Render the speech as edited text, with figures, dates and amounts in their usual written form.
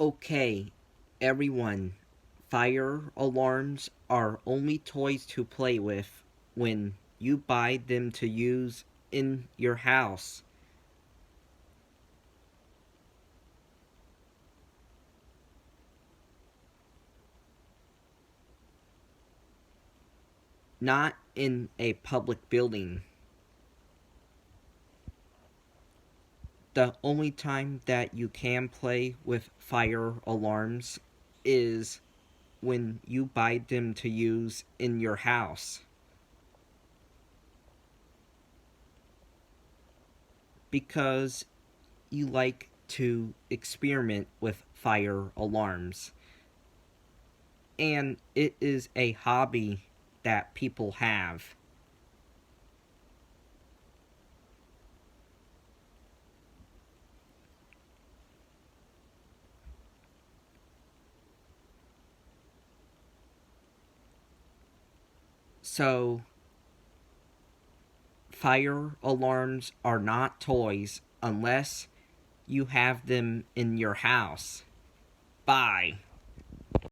Okay, everyone, fire alarms are only toys to play with when you buy them to use in your house, not in a public building. The only time that you can play with fire alarms is when you buy them to use in your house, because you like to experiment with fire alarms. And it is a hobby that people have. So, fire alarms are not toys unless you have them in your house. Bye.